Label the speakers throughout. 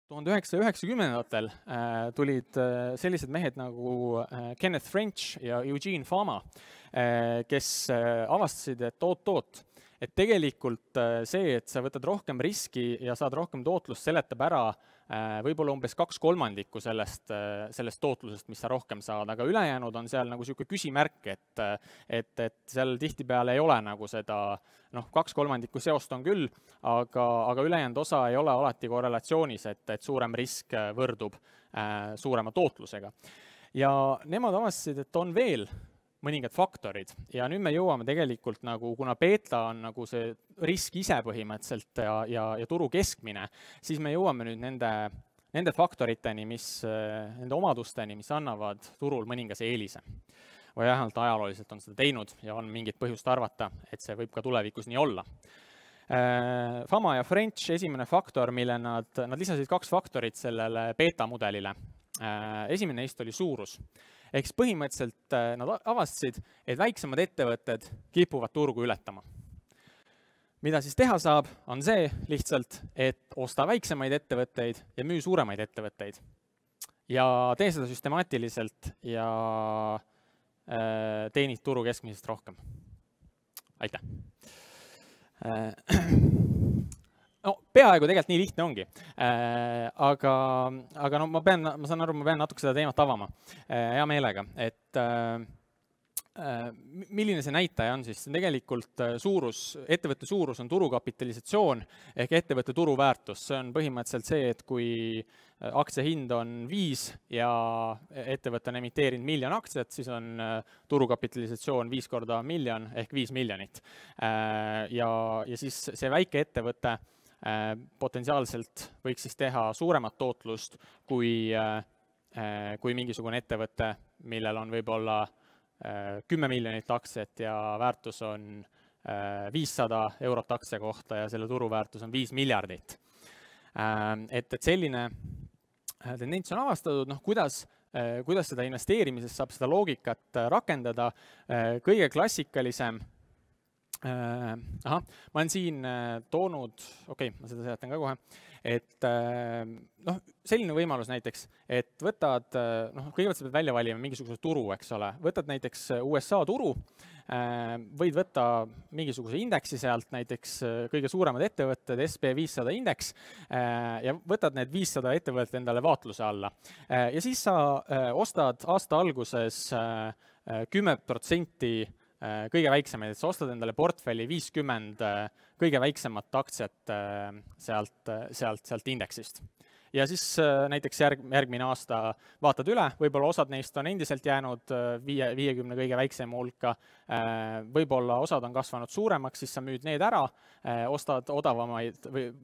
Speaker 1: 1990-ndatel tulid sellised mehed nagu Kenneth French ja Eugene Fama, kes avastasid, et oot-oot, et tegelikult see, et sa võtad rohkem riski ja saad rohkem tootlust, seletab ära võib-olla umbes 2/3 sellest tootlusest, mis sa rohkem saad, aga ülejäänud on seal nagu niisugune küsimärk, et seal tihtipeale ei ole nagu seda, 2/3 seost on küll, aga ülejäänud osa ei ole alati korrelatsioonis, et suurem risk võrdub suurema tootlusega. Ja nemad avastasid, et on veel mõningad faktorid ja nüüd me jõuame tegelikult nagu, kuna beeta on nagu see risk ise põhimõtteliselt ja turu keskmine, siis me jõuame nüüd nende faktoriteni, nende omadusteni, mis annavad turul mõningase eelise. Või vähemalt ajalooliselt on seda teinud ja on mingit põhjust arvata, et see võib ka tulevikus nii olla. Fama ja French esimene faktor, mille nad lisasid 2 faktorit sellele beeta mudelile. Esimene neist oli suurus. Ehk põhimõtteliselt nad avastasid, et väiksemad ettevõtted kipuvad turgu ületama. Mida siis teha saab, on see lihtsalt, et osta väiksemaid ettevõtteid ja müü suuremaid ettevõtteid. Ja tee seda süstemaatiliselt ja teenid turu keskmisest rohkem. Aitäh! No, peaaegu tegelikult nii lihtne ongi, aga no, ma saan aru, ma pean natuke seda teemat avama hea meelega, et milline see näitaja on siis? Tegelikult ettevõtte suurus on turukapitalisatsioon ehk ettevõtte turuväärtus. See on põhimõtteliselt see, et kui aktsia hind on 5 ja ettevõtte on emiteerinud 1 000 000 aktsiat, siis on turukapitalisatsioon 5 korda 1 000 000 ehk 5 miljonit. Ja siis see väike ettevõte potentsiaalselt võiks siis teha suuremat tootlust kui mingisugune ettevõte, millel on võib-olla 10 miljonit aktsiat ja väärtus on 500 eurot aktsia kohta ja selle turuväärtus on 5 miljardit. Et selline tendents on avastatud, kuidas seda investeerimisest saab seda loogikat rakendada. Kõige klassikalisem, ma olen siin toonud, ma seda seletan ka kohe, et selline võimalus näiteks, et võtad, kõigepealt sa pead välja valima mingisuguse turu, eks ole, võtad näiteks USA turu, võid võtta mingisuguse indeksi sealt, näiteks kõige suuremad ettevõtted, SP500 indeks, ja võtad need 500 ettevõtted endale vaatluse alla. Ja siis sa ostad aasta alguses 10% kõige väiksemaid, et sa ostad endale portfelli 50 kõige väiksemat aktsiat sealt indeksist. Ja siis näiteks järgmine aasta vaatad üle, võib-olla osad neist on endiselt jäänud 50 kõige väiksema hulka, võib-olla osad on kasvanud suuremaks, siis sa müüd need ära, ostad odavamaid või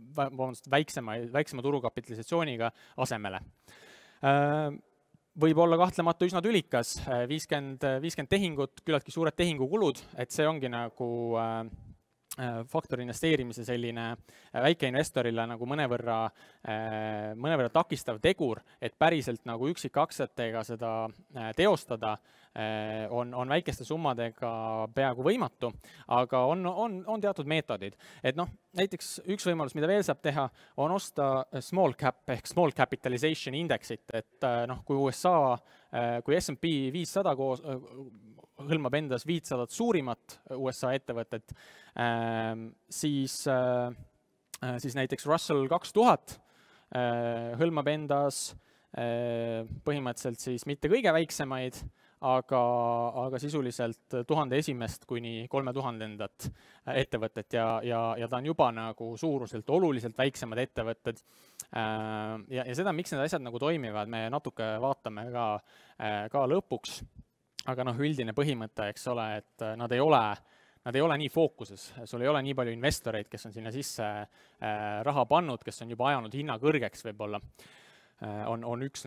Speaker 1: väiksema turukapitalisatsiooniga asemele. Võib olla kahtlemata üsna tülikas, 50 tehingut, küllaltki suured tehingukulud, et see ongi nagu faktori investeerimise selline väikeinvestorile nagu mõnevõrra takistav tegur, et päriselt nagu üksikaktsiatega seda teostada on väikeste summadega peaaegu võimatu, aga on teatud meetodid. Et näiteks üks võimalus, mida veel saab teha, on osta small cap ehk small capitalization indeksit, et kui S&P 500 hõlmab endas 500 suurimat USA ettevõtet, siis näiteks Russell 2000 hõlmab endas põhimõtteliselt siis mitte kõige väiksemaid, aga sisuliselt 1000 esimest kuni 3000 ettevõtet ja ta on juba nagu suuruselt oluliselt väiksemad ettevõtted. Ja seda, miks need asjad nagu toimivad, me natuke vaatame ka lõpuks, aga üldine põhimõte, eks ole, et nad ei ole nii fookuses, sul ei ole nii palju investoreid, kes on sinna sisse raha pannud, kes on juba ajanud hinna kõrgeks võib-olla. On üks,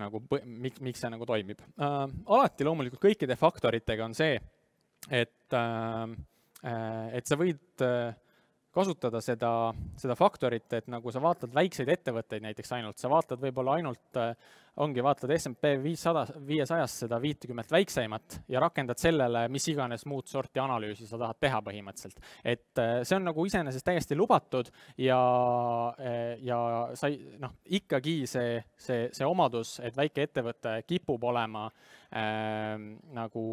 Speaker 1: miks see nagu toimib. Alati loomulikult kõikide faktoritega on see, et sa võid kasutada seda faktorit, et nagu sa vaatad väikseid ettevõtteid näiteks ainult, sa vaatad võib-olla ainult, vaatad S&P 500-st seda 50 väikseimat ja rakendad sellele, mis iganes muud sorti analüüsi sa tahad teha põhimõtteliselt. Et see on nagu iseenesest täiesti lubatud ja ikkagi see omadus, et väike ettevõte kipub olema nagu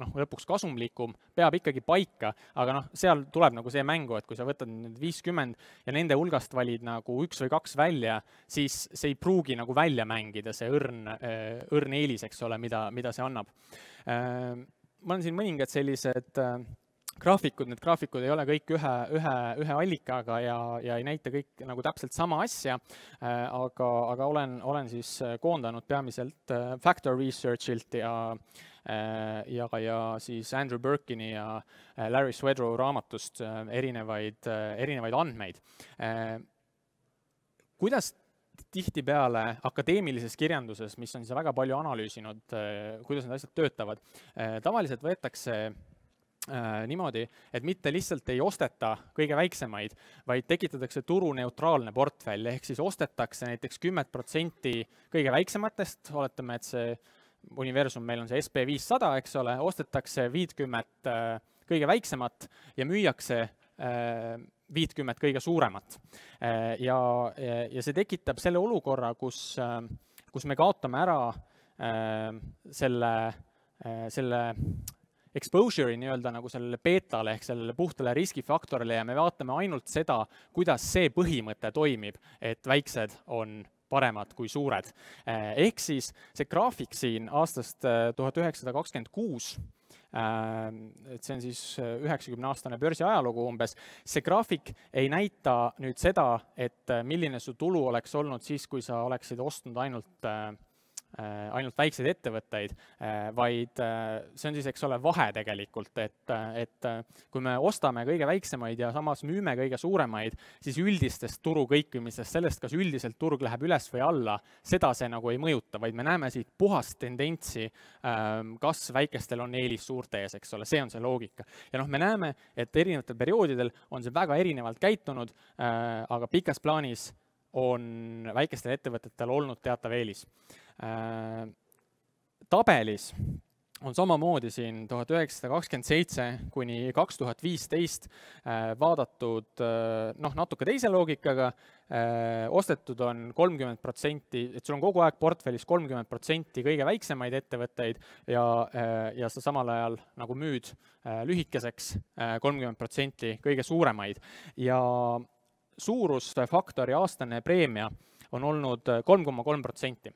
Speaker 1: lõpuks kasumlikum, peab ikkagi paika, aga seal tuleb nagu see mängu, et kui sa võtad nüüd 50 ja nende hulgast valid nagu 1 või 2 välja, siis see ei pruugi nagu välja mängida, see õrn eelis, eks ole, mida see annab. Ma olen siin mõningad sellised graafikud, need graafikud ei ole kõik ühe allikaga ja ei näita kõik nagu täpselt sama asja, aga olen siis koondanud peamiselt Factor Researchilt ja siis Andrew Birkini ja Larry Swedrow raamatust erinevaid andmeid. Kuidas tihtipeale akadeemilises kirjanduses, mis on väga palju analüüsinud, kuidas need asjad töötavad, tavaliselt võetakse niimoodi, et mitte lihtsalt ei osteta kõige väiksemaid, vaid tekitatakse turuneutraalne portfell, ehk siis ostetakse näiteks 10% kõige väiksematest, oletame, et see universum meil on see SP 500, eks ole, ostetakse 50 kõige väiksemat ja müüakse 50 kõige suuremat. Ja see tekitab selle olukorra, kus me kaotame ära selle exposure'i nii-öelda nagu sellele beetale ehk sellele puhtale riskifaktorile ja me vaatame ainult seda, kuidas see põhimõte toimib, et väiksed on paremad kui suured. Ehk siis see graafik siin aastast 1926, et see on siis 90-aastane börsi ajalugu umbes, see graafik ei näita nüüd seda, et milline su tulu oleks olnud siis, kui sa oleksid ostnud ainult väikseid ettevõtteid, vaid see on siis, eks ole, vahe tegelikult, et kui me ostame kõige väiksemaid ja samas müüme kõige suuremaid, siis üldistest turu kõikumisest, sellest, kas üldiselt turg läheb üles või alla, seda see nagu ei mõjuta, vaid me näeme siit puhast tendentsi, kas väikestel on eelis suurte ees, eks ole, see on see loogika. Ja me näeme, et erinevatel perioodidel on see väga erinevalt käitunud, aga pikas plaanis on väikestel ettevõtetel olnud teatav eelis. Tabelis on samamoodi siin 1927 kuni 2015 vaadatud natuke teise loogikaga, ostetud on 30%, et sul on kogu aeg portfellis 30% kõige väiksemaid ettevõtteid ja sa samal ajal nagu müüd lühikeseks 30% kõige suuremaid ja suurusfaktori aastane preemia on olnud 3,3%.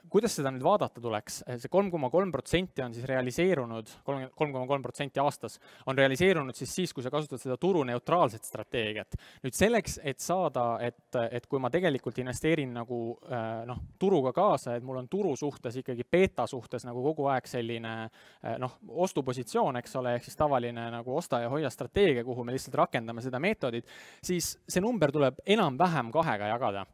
Speaker 1: Kuidas seda nüüd vaadata tuleks? See 3,3% on siis realiseerunud, 3,3% aastas, on realiseerunud siis, kui sa kasutad seda turuneutraalset strateegiat. Nüüd selleks, et saada, et kui ma tegelikult investeerin nagu turuga kaasa, et mul on turu suhtes ikkagi beta suhtes nagu kogu aeg selline ostupositsioon, eks ole, ehk siis tavaline nagu osta ja hoia strateegia, kuhu me lihtsalt rakendame seda meetodit, siis see number tuleb enam-vähem 2-ga jagada.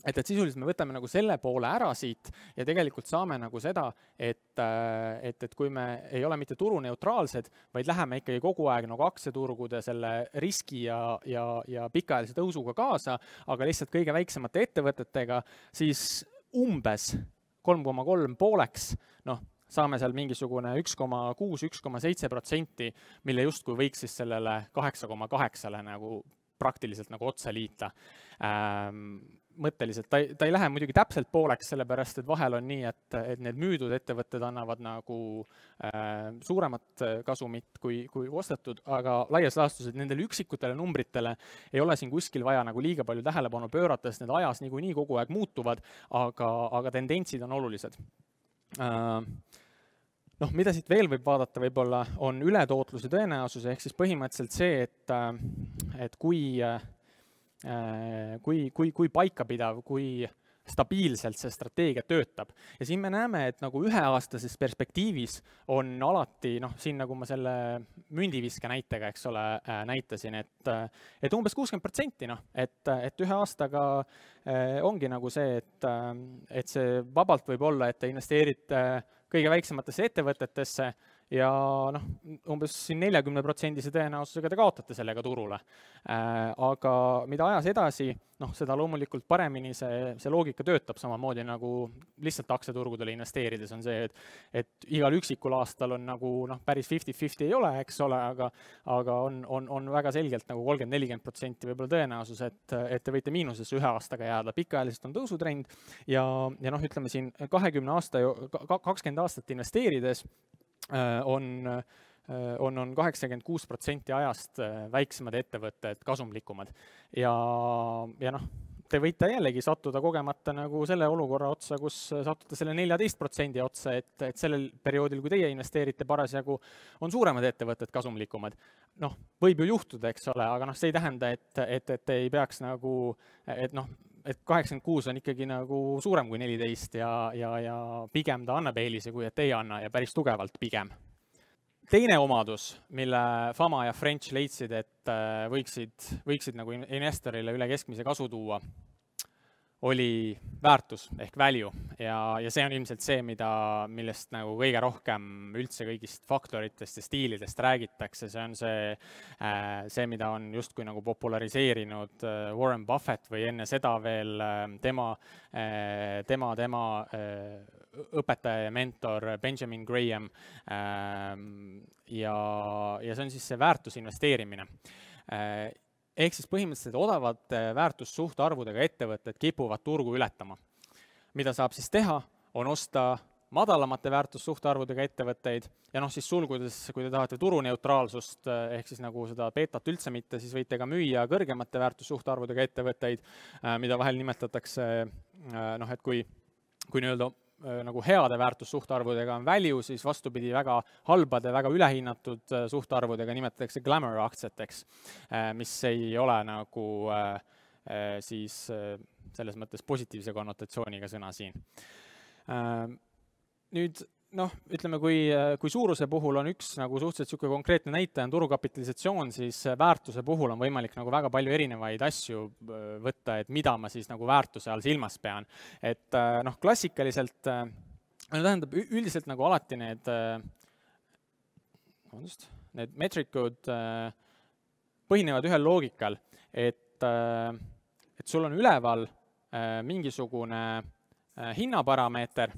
Speaker 1: Et sisuliselt me võtame nagu selle poole ära siit ja tegelikult saame nagu seda, et kui me ei ole mitte turuneutraalsed, vaid läheme ikkagi kogu aeg nagu aktsiaturgude selle riski ja pikaajalise tõusuga kaasa, aga lihtsalt kõige väiksemate ettevõtetega, siis umbes 3,3 pooleks, saame seal mingisugune 1,6–1,7%, mille justkui võiks siis sellele 8,8-le nagu praktiliselt nagu otsa liita. Mõtteliselt, ta ei lähe muidugi täpselt pooleks, sellepärast, et vahel on nii, et need müüdud ettevõtted annavad nagu suuremat kasumit kui ostetud, aga laias laastus, et nendele üksikutele numbritele ei ole siin kuskil vaja nagu liiga palju tähelepanu pöörata, sest need ajas niikuinii kogu aeg muutuvad, aga tendentsid on olulised. Mida siit veel võib vaadata võib-olla on ületootluse tõenäosus, ehk siis põhimõtteliselt see, et kui paikapidav, kui stabiilselt see strateegia töötab. Ja siin me näeme, et nagu üheaastases perspektiivis on alati, siin nagu ma selle mündiviske näitega, eks ole, näitasin, et umbes 60%, et ühe aastaga ongi nagu see, et see vabalt võib olla, et te investeerite kõige väiksematesse ettevõtetesse ja noh, umbes 40% tõenäosusega te kaotate sellega turule. Aga mida ajas edasi, noh, seda loomulikult paremini see loogika töötab, samamoodi nagu lihtsalt aktsiaturgudele investeerides on see, et igal üksikul aastal on nagu noh, päris 50-50 ei ole, eks ole, aga on väga selgelt nagu 30-40% võib-olla tõenäosus, et te võite miinusesse ühe aastaga jääda. Pikaajaliselt on tõusutrend ja noh, ütleme siin 20 aastat investeerides on 86% ajast väiksemad ettevõtted kasumlikumad. Ja noh, te võite jällegi sattuda kogemata nagu selle olukorra otsa, kus satute selle 14% otsa, et sellel perioodil, kui teie investeerite parasjagu, on suuremad ettevõtted kasumlikumad. Noh, võib ju juhtuda, eks ole, aga noh, see ei tähenda, et ei peaks nagu, et 86 on ikkagi nagu suurem kui 14 ja pigem ta annab eelise, kui et ei anna ja päris tugevalt pigem. Teine omadus, mille Fama ja French leidsid, et võiksid nagu investorile üle keskmise kasu tuua, oli väärtus ehk value ja see on ilmselt see, millest nagu kõige rohkem üldse kõigist faktoritest ja stiilidest räägitakse. See on see, mida on justkui nagu populariseerinud Warren Buffett või enne seda veel tema õpetaja ja mentor Benjamin Graham ja see on siis see väärtusinvesteerimine. Ehk siis põhimõtteliselt odavate väärtussuhtarvudega ettevõtted kipuvad turgu ületama. Mida saab siis teha, on osta madalamate väärtussuhtarvudega ettevõtteid ja noh, siis sulgudes, kui te tahate turuneutraalsust, ehk siis nagu seda beetat üldse mitte, siis võite ka müüa kõrgemate väärtussuhtarvudega ettevõtteid, mida vahel nimetatakse, noh, et kui nii-öelda nagu heade väärtussuhtarvudega on value, siis vastupidi väga halbade, väga ülehinnatud suhtarvudega nimetatakse glamour aktsiateks, mis ei ole nagu siis selles mõttes positiivse konnotatsiooniga sõna siin. Nüüd, noh, ütleme, kui suuruse puhul on üks nagu suhteliselt konkreetne näitaja on turukapitalisatsioon, siis väärtuse puhul on võimalik nagu väga palju erinevaid asju võtta, et mida ma siis nagu väärtuse all silmas pean. Et noh, klassikaliselt, tähendab üldiselt nagu alati need metrikud põhinevad ühel loogikal, et sul on üleval mingisugune hinnaparameeter,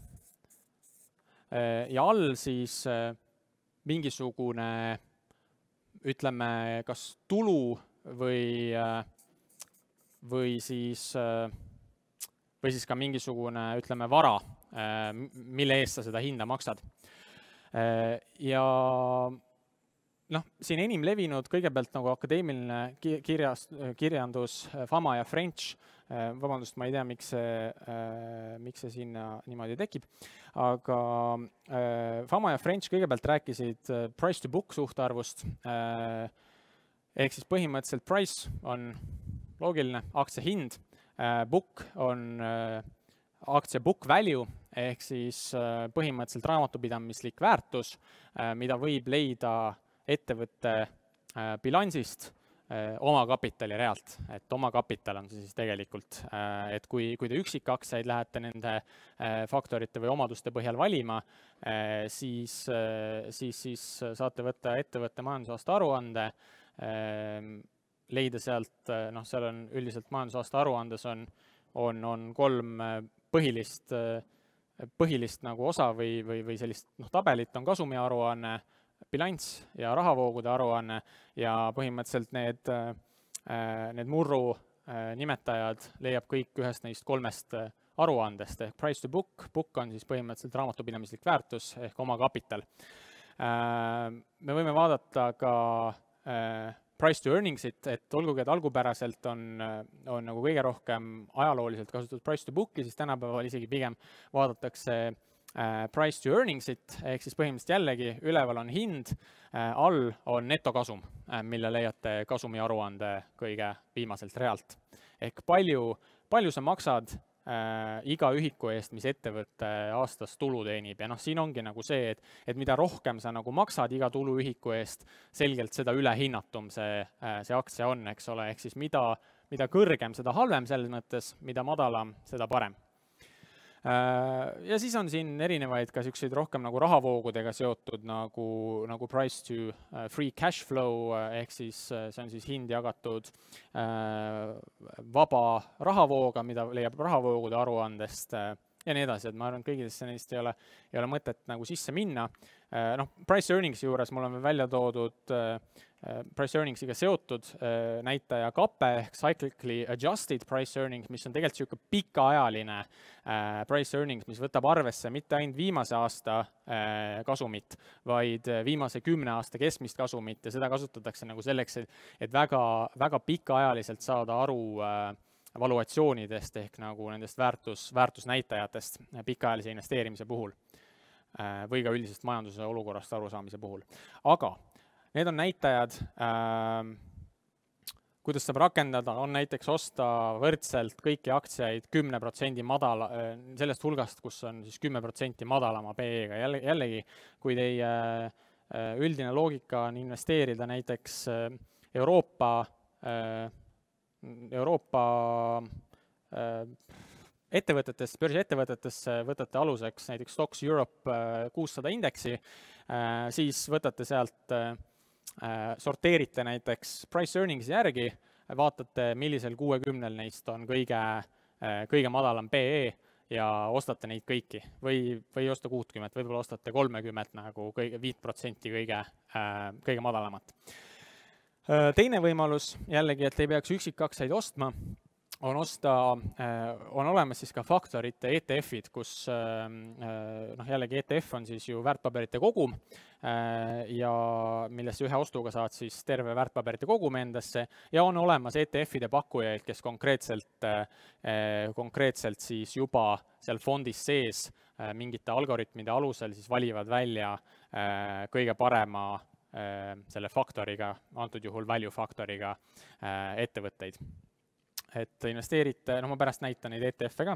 Speaker 1: ja all siis mingisugune, ütleme, kas tulu või siis ka mingisugune, ütleme, vara, mille eest sa seda hinda maksad. Ja noh, siin enim levinud kõigepealt nagu akadeemiline kirjandus Fama ja French, vabandust, ma ei tea, miks see sinna niimoodi tekib, aga Fama ja French kõigepealt rääkisid price to book suhtarvust, ehk siis põhimõtteliselt price on loogiline aktsia hind, book on aktsia book value, ehk siis põhimõtteliselt raamatupidamislik väärtus, mida võib leida ettevõtte bilansist oma kapitali realt, et oma kapital on see siis tegelikult, et kui te üksikaktsiaid lähete nende faktorite või omaduste põhjal valima, siis saate võtta ettevõtte majandusaasta aruande, leida sealt, noh, seal on üldiselt majandusaasta aruandes on kolm põhilist nagu osa või sellist tabelit on kasumiaruanne, bilanss ja rahavoogude aruanne ja põhimõtteliselt need murru nimetajad leiab kõik ühest neist kolmest aruandest ehk price to book. Book on siis põhimõtteliselt raamatupidamislik väärtus ehk oma kapital. Me võime vaadata ka price to earningsit, et olgugi, et algupäraselt on nagu kõige rohkem ajalooliselt kasutatud price to book'i, siis tänapäeval isegi pigem vaadatakse price to earningsit, ehk siis põhimõtteliselt jällegi üleval on hind, all on netokasum, mille leiate kasumi aruande kõige viimaselt realt. Ehk palju sa maksad iga ühiku eest, mis ettevõtte aastas tulu teenib ja noh, siin ongi nagu see, et mida rohkem sa nagu maksad iga tuluühiku eest, selgelt seda ülehinnatum see aktsia on, eks ole, ehk siis mida kõrgem, seda halvem selles mõttes, mida madalam, seda parem. Ja siis on siin erinevaid ka selliseid rohkem nagu rahavoogudega seotud nagu price to free cash flow, ehk siis see on siis hind jagatud vaba rahavooga, mida leiab rahavoogude aruandest ja nii edasi, et ma arvan, et kõigidesse neist ei ole mõtet nagu sisse minna. Price earningsi juures mul on välja toodud price earningsiga seotud näitaja KAPE ehk cyclically adjusted price earnings, mis on tegelikult selline pikaajaline price earnings, mis võtab arvesse mitte ainult viimase aasta kasumit, vaid viimase 10 aasta keskmist kasumit ja seda kasutatakse nagu selleks, et väga, väga pikaajaliselt saada aru valuatsioonidest ehk nagu nendest väärtusnäitajatest pikaajalise investeerimise puhul või ka üldisest majanduse olukorrast arusaamise puhul. Aga need on näitajad, kuidas saab rakendada, on näiteks osta võrdselt kõiki aktsiaid 10% madala, sellest hulgast, kus on siis 10% madalama PE-ga. Jällegi, kui teie üldine loogika on investeerida näiteks Euroopa ettevõtetesse, börsiettevõtetesse, võtate aluseks näiteks Stocks Europe 600 indeksi, siis võtate sealt, sorteerite näiteks price earningsi järgi, vaatate, millisel 60 neist on kõige madalam PE ja ostate neid kõiki või osta 60, võib-olla ostate 30 nagu 5% kõige madalamat. Teine võimalus jällegi, et ei peaks üksikaktsiaid ostma, on olemas siis ka faktorite ETF-id, kus jällegi ETF on siis ju väärtpaberite kogum ja millesse ühe ostuga saad siis terve väärtpaberite kogum endasse ja on olemas ETF-ide pakkujaid, kes konkreetselt siis juba seal fondis sees mingite algoritmide alusel siis valivad välja kõige parema selle faktoriga, antud juhul value faktoriga ettevõtteid. Et investeerite, ma pärast näitan neid ETF-e ka.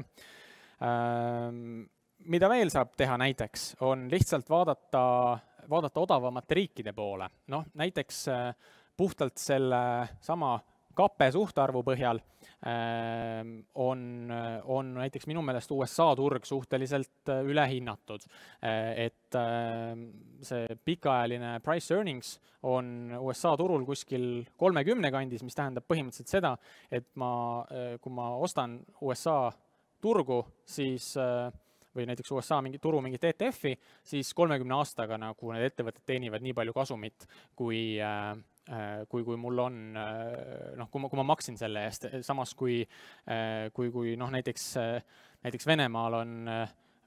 Speaker 1: Mida veel saab teha näiteks, on lihtsalt vaadata odavamate riikide poole. Näiteks puhtalt selle sama KAPE suhtarvu põhjal on näiteks minu meelest USA turg suhteliselt ülehinnatud. Et see pikaajaline price earnings on USA turul kuskil 30 kandis, mis tähendab põhimõtteliselt seda, et kui ma ostan USA turgu, siis või näiteks USA turu mingit ETF-i, siis 30 aastaga nagu need ettevõtted teenivad nii palju kasumit, kui mul on, kui ma maksin selle eest, samas kui näiteks Venemaal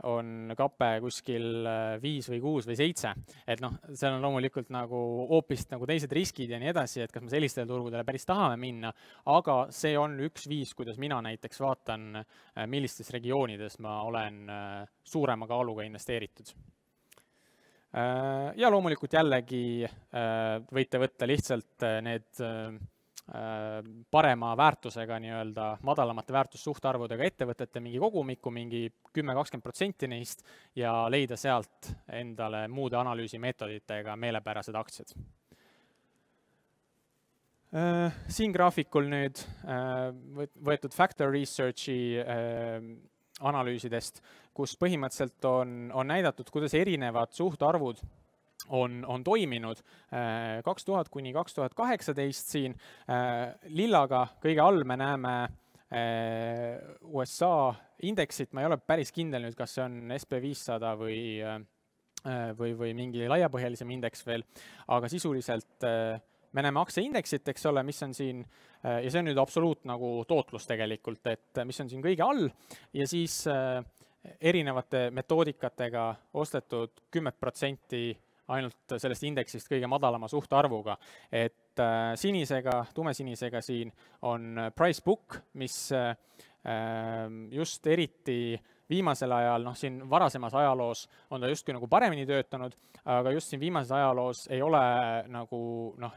Speaker 1: on KAPE kuskil 5 või 6 või 7, et seal on loomulikult nagu hoopis nagu teised riskid ja nii edasi, et kas me sellistele turgudele päris tahame minna, aga see on üks viis, kuidas mina näiteks vaatan, millistes regioonides ma olen suurema kaaluga investeeritud. Ja loomulikult jällegi võite võtta lihtsalt need parema väärtusega, madalamate väärtussuhtarvudega ettevõtete mingi kogumiku, mingi 10-20% neist ja leida sealt endale muude analüüsimeetoditega meelepärased aktsiad. Siin graafikul nüüd võetud Factor Researchi analüüsidest, kus põhimõtteliselt on näidatud, kuidas erinevad suhtarvud on toiminud 2000 kuni 2018 siin. Lillaga kõige all me näeme USA indeksit, ma ei ole päris kindel nüüd, kas see on SP500 või mingi laiapõhjalisem indeks veel, aga sisuliselt me näeme aktsiaindeksit, eks ole, mis on siin, ja see on nüüd absoluut nagu tootlus tegelikult, et mis on siin kõige all ja siis erinevate metoodikatega ostetud 10% ainult sellest indeksist kõige madalama suhtarvuga. Et sinisega, tumesinisega siin on price book, mis just eriti viimasel ajal, siin varasemas ajaloos on ta justkui nagu paremini töötanud, aga just siin viimases ajaloos ei ole nagu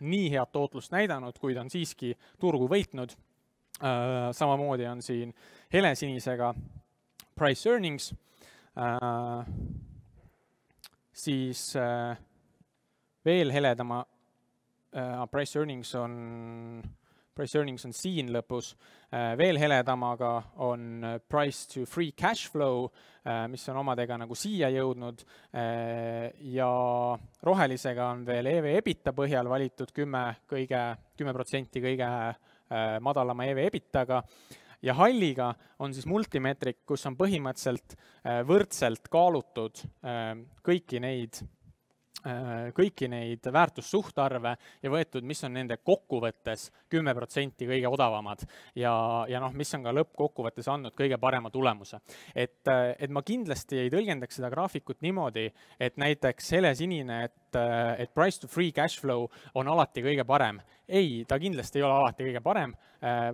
Speaker 1: nii head tootlust näidanud, kuid on siiski turgu võitnud. Samamoodi on siin helesinisega price earnings, siis veel heledama price earnings on price earnings on siin lõpus, veel heledamaga on price to free cash flow, mis on omadega nagu siia jõudnud, ja rohelisega on veel EV/EBITDA põhjal valitud 10% kõige madalama EV/EBITaga, ja halliga on siis multimeetrik, kus on põhimõtteliselt võrdselt kaalutud kõiki neid väärtussuhtarve ja võetud, mis on nende kokkuvõttes 10% kõige odavamad ja mis on ka lõppkokkuvõttes andnud kõige parema tulemuse. Et ma kindlasti ei tõlgendaks seda graafikut niimoodi, et näiteks helesinine, et price to free cash flow on alati kõige parem. Ei, ta kindlasti ei ole alati kõige parem.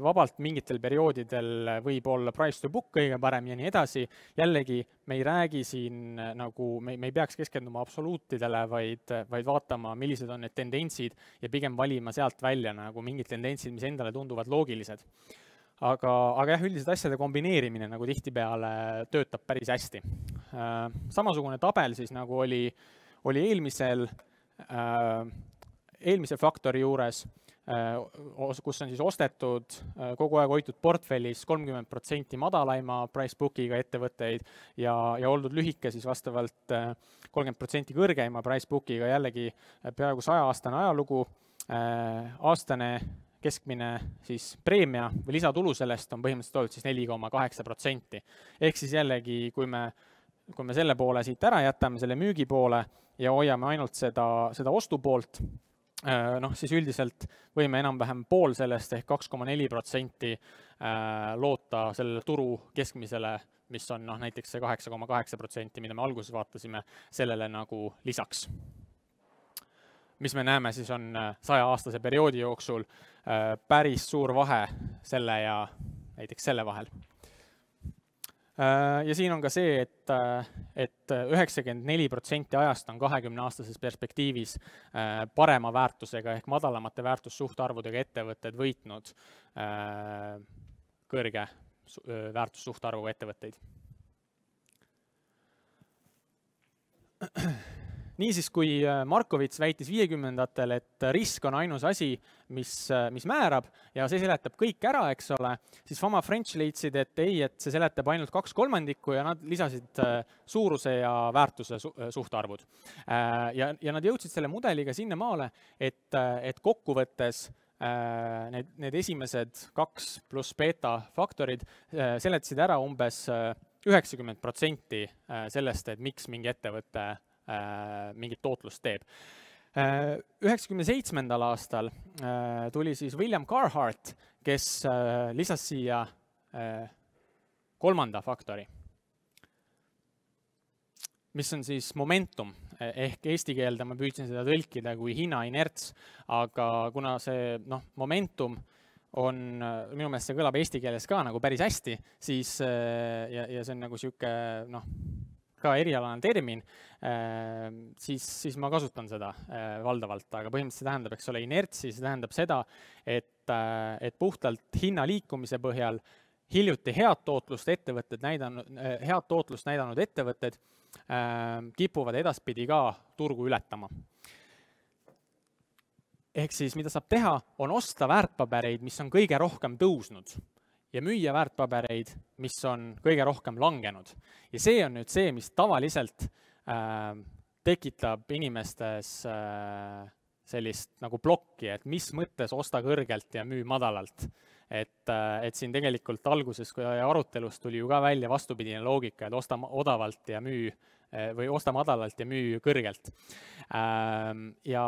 Speaker 1: Vabalt mingitel perioodidel võib olla price to book kõige parem ja nii edasi. Jällegi, me ei räägi siin nagu, me ei peaks keskenduma absoluutidele, vaid vaatama, millised on need tendentsid ja pigem valima sealt välja nagu mingid tendentsid, mis endale tunduvad loogilised. Aga jah, üldiselt asjade kombineerimine nagu tihtipeale töötab päris hästi. Samasugune tabel siis nagu oli eelmise faktori juures, kus on siis ostetud, kogu aeg hoitud portfellis 30% madalaima price bookiga ettevõtteid ja oldud lühike siis vastavalt 30% kõrgeima price bookiga, jällegi peaaegu 100-aastane ajalugu, aastane keskmine siis preemia või lisatulu sellest on põhimõtteliselt olnud siis 4,8%. Ehk siis jällegi, kui me selle poole siit ära jätame, selle müügi poole ja hoiame ainult seda ostupoolt, siis üldiselt võime enam-vähem pool sellest ehk 2,4% loota sellele turu keskmisele, mis on näiteks see 8,8%, mida me alguses vaatasime, sellele nagu lisaks. Mis me näeme, siis on 100-aastase perioodi jooksul päris suur vahe selle ja näiteks selle vahel. Ja siin on ka see, et 94% ajast on 20-aastases perspektiivis parema väärtusega ehk madalamate väärtussuhtarvudega ettevõtted võitnud kõrge väärtussuhtarvuga ettevõtteid. Niisiis, kui Markovits väitis 50-ndatel, et risk on ainus asi, mis määrab ja see seletab kõik ära, eks ole, siis Fama French leidsid, et ei, et see seletab ainult 2/3 ja nad lisasid suuruse ja väärtuse suhtarvud. Ja nad jõudsid selle mudeliga sinnamaale, et kokkuvõttes need esimesed 2 pluss beta faktorid seletasid ära umbes 90% sellest, et miks mingi ettevõte mingit tootlust teeb. 1997. aastal tuli siis William Carhart, kes lisas siia 3. faktori, mis on siis momentum, ehk eesti keelde ma püüdsin seda tõlkida kui hinnainerts, aga kuna see momentum on, minu meelest see kõlab eesti keeles ka nagu päris hästi, siis ja see on nagu sihuke ka erialane termin, siis ma kasutan seda valdavalt, aga põhimõtteliselt tähendab, eks ole, inertsi, see tähendab seda, et puhtalt hinna liikumise põhjal hiljuti head tootlust näidanud ettevõtted kipuvad edaspidi ka turgu ületama. Ehk siis, mida saab teha, on osta väärtpabereid, mis on kõige rohkem tõusnud ja müüa väärtpabereid, mis on kõige rohkem langenud. Ja see on nüüd see, mis tavaliselt tekitab inimestes sellist nagu plokki, et mis mõttes osta kõrgelt ja müü madalalt. Et siin tegelikult alguses, kui arutelust tuli ju ka välja vastupidine loogika, et osta odavalt ja müü või osta madalalt ja müü kõrgelt. Ja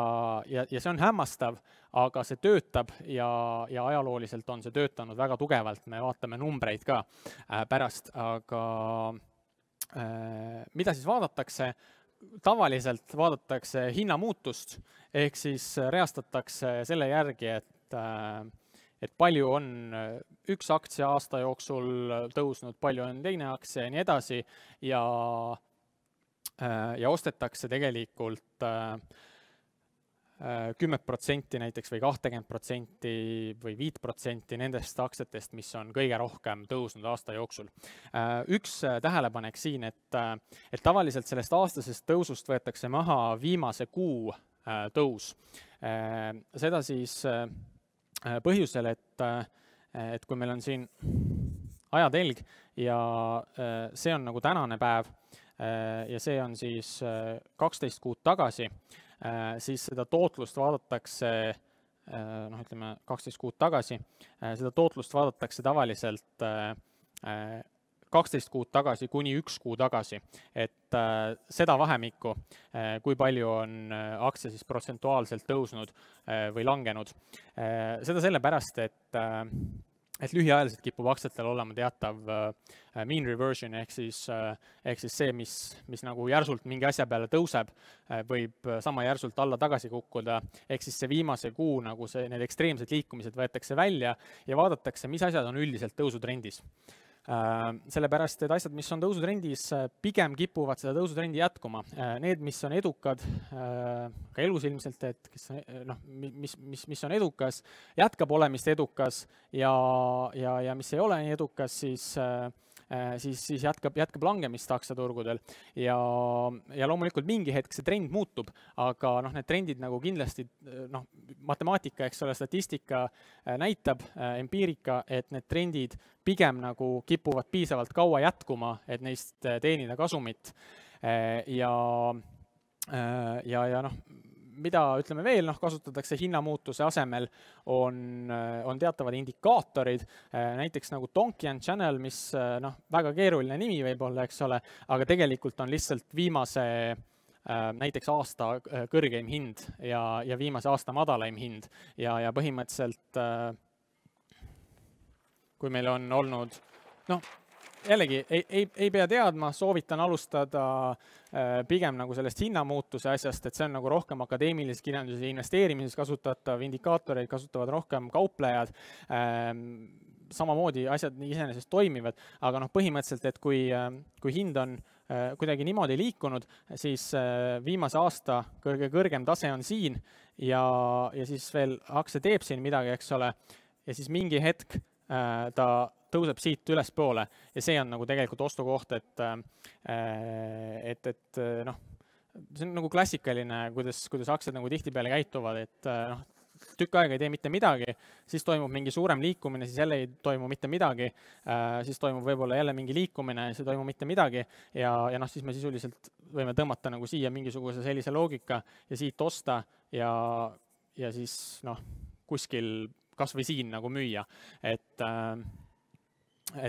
Speaker 1: see on hämmastav, aga see töötab ja ajalooliselt on see töötanud väga tugevalt. Me vaatame numbreid ka pärast, aga mida siis vaadatakse? Tavaliselt vaadatakse hinnamuutust, ehk siis reastatakse selle järgi, et palju on üks aktsia aasta jooksul tõusnud, palju on teine aktsia ja nii edasi ja ostetakse tegelikult 10% näiteks või 20% või 5% nendest aktsiatest, mis on kõige rohkem tõusnud aasta jooksul. Üks tähelepanek siin, et tavaliselt sellest aastasest tõusust võetakse maha viimase kuu tõus. Seda siis põhjusel, et kui meil on siin ajatelg ja see on nagu tänane päev ja see on siis 12 kuud tagasi, siis seda tootlust vaadatakse, noh ütleme 12 kuud tagasi, seda tootlust vaadatakse tavaliselt 12 kuud tagasi kuni 1 kuu tagasi, et seda vahemikku, kui palju on aktsia siis protsentuaalselt tõusnud või langenud. Seda sellepärast, et lühiajaliselt kipub aktsiatel olema teatav mean reversion ehk siis see, mis nagu järsult mingi asja peale tõuseb, võib sama järsult alla tagasi kukkuda, ehk siis see viimase kuu nagu need ekstreemsed liikumised võetakse välja ja vaadatakse, mis asjad on üldiselt tõusutrendis. Sellepärast, et asjad, mis on tõusutrendis, pigem kipuvad seda tõusutrendi jätkuma. Need, mis on edukad, ka elus ilmselt, et mis on edukas, jätkab olemist edukas ja mis ei ole nii edukas, siis jätkab langemist aktsiaturgudel ja loomulikult mingi hetk see trend muutub, aga need trendid nagu kindlasti, matemaatika, eks ole, statistika näitab, empiirika, et need trendid pigem nagu kipuvad piisavalt kaua jätkuma, et neist teenida kasumit ja mida ütleme veel, kasutatakse hinnamuutuse asemel, on teatavad indikaatorid, näiteks nagu Donchian Channel, mis väga keeruline nimi võib olla, eks ole, aga tegelikult on lihtsalt viimase näiteks aasta kõrgeim hind ja viimase aasta madalaim hind ja põhimõtteliselt kui meil on olnud, jällegi ei pea teadma, soovitan alustada pigem nagu sellest hinnamuutuse asjast, et see on nagu rohkem akadeemilises kirjanduses ja investeerimises kasutatav, indikaatoreid kasutavad rohkem kauplejad, samamoodi asjad iseenesest toimivad, aga põhimõtteliselt, et kui hind on kuidagi niimoodi liikunud, siis viimase aasta kõige kõrgem tase on siin ja siis veel aktsia teeb siin midagi, eks ole, ja siis mingi hetk ta tõuseb siit ülespoole ja see on nagu tegelikult ostukoht, et see on nagu klassikaline, kuidas aktsiad nagu tihtipeale käituvad, et tükk aega ei tee mitte midagi, siis toimub mingi suurem liikumine, siis jälle ei toimu mitte midagi, siis toimub võib-olla jälle mingi liikumine, siis ei toimu mitte midagi ja siis me sisuliselt võime tõmmata nagu siia mingisuguse sellise loogika ja siit osta ja siis kuskil kas või siin nagu müüa, et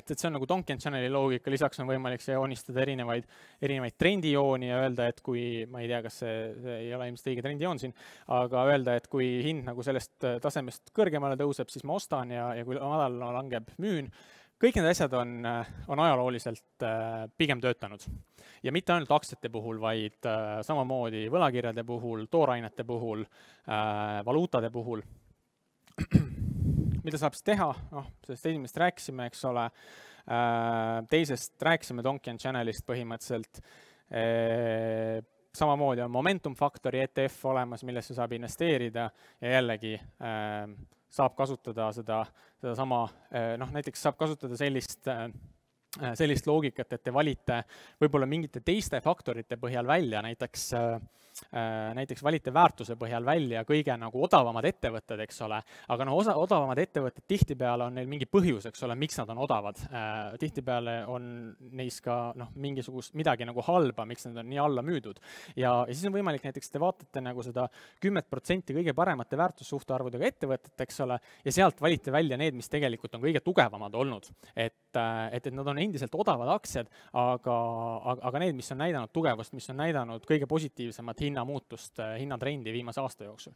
Speaker 1: see on nagu Donchian Channeli loogika, lisaks on võimalik see joonistada erinevaid trendijooni ja öelda, et kui, ma ei tea, kas see ei ole ilmselt õige trendijoon siin, aga öelda, et kui hind nagu sellest tasemest kõrgemale tõuseb, siis ma ostan ja kui madal langeb, müün. Kõik need asjad on ajalooliselt pigem töötanud. Ja mitte ainult aktsiate puhul, vaid samamoodi võlakirjade puhul, toorainete puhul, valuutade puhul. Mida saab siis teha? Sellest esimest rääkisime, eks ole. Teisest rääkisime Donchian Channelist põhimõtteliselt. Samamoodi on momentum faktori ETF olemas, millesse saab investeerida ja jällegi saab kasutada seda sama, näiteks saab kasutada sellist loogikat, et te valite võib-olla mingite teiste faktorite põhjal välja, näiteks valite väärtuse põhjal välja kõige nagu odavamad ettevõtted, eks ole, aga odavamad ettevõtted tihtipeale on neil mingi põhjus, eks ole, miks nad on odavad. Tihtipeale on neis ka mingisugust midagi nagu halba, miks nad on nii alla müüdud. Ja siis on võimalik näiteks, te vaatate nagu seda 10% kõige paremate väärtussuhtearvudega ettevõtet, eks ole, ja sealt valite välja need, mis tegelikult on kõige tugevamad olnud. Et nad on endiselt odavad aktsiad, aga need, mis on näidanud tugevust, mis on näidanud kõige positiivsemat hinnamuutust, hinnatrendi viimase aasta jooksul.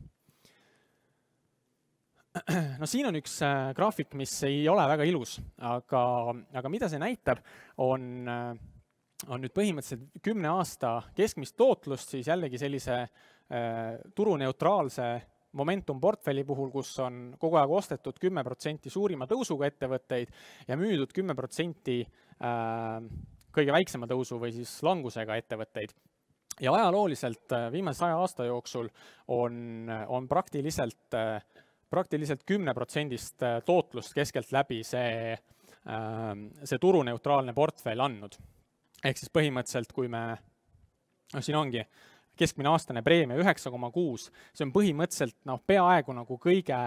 Speaker 1: Siin on üks graafik, mis ei ole väga ilus, aga mida see näitab, on nüüd põhimõtteliselt 10 aasta keskmist tootlust, siis jällegi sellise turuneutraalse momentum portfelli puhul, kus on kogu aeg ostetud 10% suurima tõusuga ettevõtteid ja müüdud 10% kõige väiksema tõusu või siis langusega ettevõtteid. Ja ajalooliselt viimase 100 aasta jooksul on praktiliselt 10% tootlust keskelt läbi see turuneutraalne portfell andnud. Ehk siis põhimõtteliselt, kui me, siin ongi keskmine aastane preemia 9,6, see on põhimõtteliselt peaaegu nagu kõige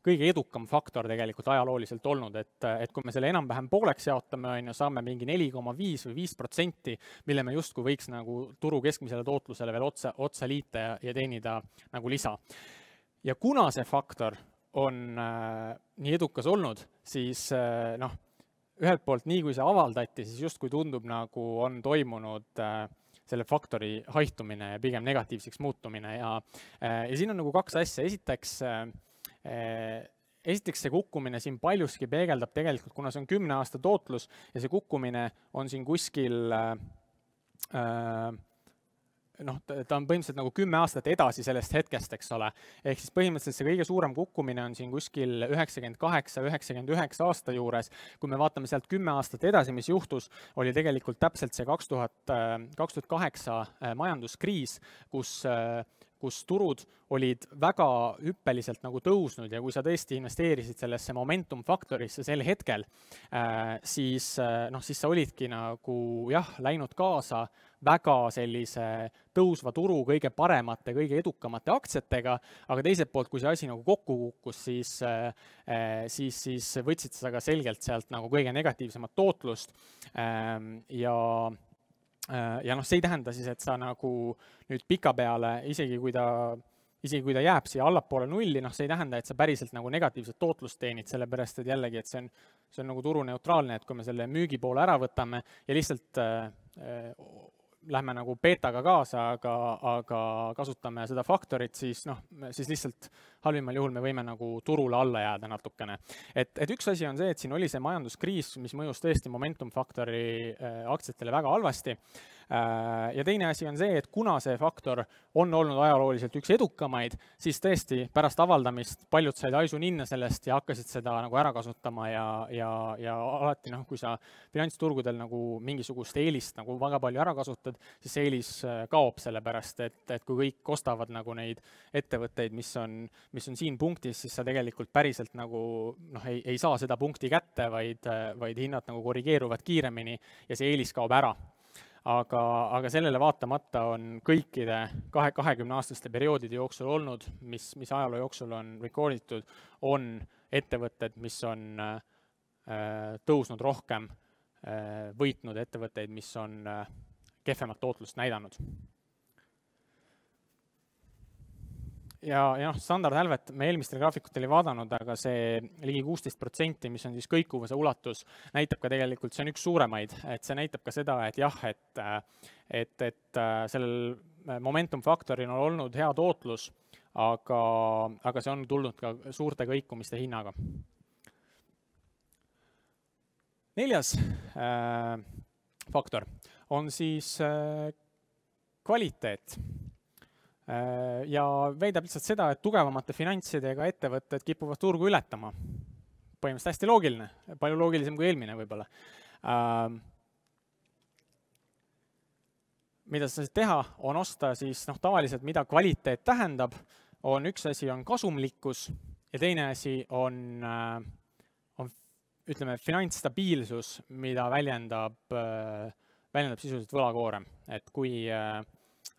Speaker 1: kõige edukam faktor tegelikult ajalooliselt olnud, et kui me selle enam-vähem pooleks jaotame, saame mingi 4,5 või 5%, mille me justkui võiks nagu turu keskmisele tootlusele veel otsa liita ja teenida nagu lisa. Ja kuna see faktor on nii edukas olnud, siis ühelt poolt nii kui see avaldati, siis justkui tundub nagu on toimunud selle faktori haihtumine ja pigem negatiivseks muutumine ja siin on nagu kaks asja. Esiteks see kukkumine siin paljuski peegeldab tegelikult, kuna see on 10 aasta tootlus ja see kukkumine on siin kuskil ta on põhimõtteliselt nagu 10 aastat edasi sellest hetkest, eks ole. Ehk siis põhimõtteliselt see kõige suurem kukkumine on siin kuskil 98-99 aasta juures. Kui me vaatame sealt 10 aastat edasi, mis juhtus, oli tegelikult täpselt see 2008 majanduskriis, kus turud olid väga hüppeliselt nagu tõusnud ja kui sa tõesti investeerisid sellesse momentum faktorisse sel hetkel, siis sa olidki nagu läinud kaasa väga sellise tõusva turu kõige paremate, kõige edukamate aktsiatega, aga teiselt poolt, kui see asi nagu kokku kukkus, siis võtsid sa ka selgelt sealt nagu kõige negatiivsemat tootlust ja see ei tähenda siis, et sa nagu nüüd pika peale, isegi kui ta jääb siia allapoole nulli, see ei tähenda, et sa päriselt nagu negatiivset tootlust teenid, sellepärast et jällegi, et see on nagu turuneutraalne, et kui me selle müügipoole ära võtame ja lihtsalt lähme nagu beetaga kaasa, aga kasutame seda faktorit, siis lihtsalt halvimal juhul me võime nagu turule alla jääda natukene. Et üks asi on see, et siin oli see majanduskriis, mis mõjus tõesti momentum faktori aktsiatele väga halvasti. Ja teine asi on see, et kuna see faktor on olnud ajalooliselt üks edukamaid, siis tõesti pärast avaldamist paljud said aisuninna sellest ja hakkasid seda nagu ära kasutama ja alati, kui sa finantsturgudel nagu mingisugust eelist nagu väga palju ära kasutad, siis see eelis kaob sellepärast, et kui kõik ostavad nagu neid ettevõtteid, mis on siin punktis, siis sa tegelikult päriselt nagu ei saa seda punkti kätte, vaid hinnad nagu korrigeeruvad kiiremini ja see eelis kaob ära. Aga sellele vaatamata on kõikide 20-aastaste perioodide jooksul olnud, mis ajaloo jooksul on rekorditud, on ettevõtted, mis on tõusnud rohkem, võitnud ettevõtteid, mis on kehvemat tootlust näidanud. Ja standardhälvet me eelmistel graafikutel ei vaadanud, aga see ligi 16%, mis on siis kõikuvuse ulatus, näitab ka tegelikult, see on üks suuremaid, et see näitab ka seda, et jah, et sellel momentum faktoril on olnud hea tootlus, aga see on tulnud ka suurte kõikumiste hinnaga. Neljas faktor on siis kvaliteet. Ja väidab lihtsalt seda, et tugevamate finantsidega ettevõtted kipuvad turgu ületama. Põhimõtteliselt hästi loogiline, palju loogilisem kui eelmine võib-olla. Mida sa saad teha, on osta siis tavaliselt, mida kvaliteet tähendab, üks asi on kasumlikkus ja teine asi on ütleme, finantsstabiilsus, mida väljendab sisuliselt võlakoorem, et kui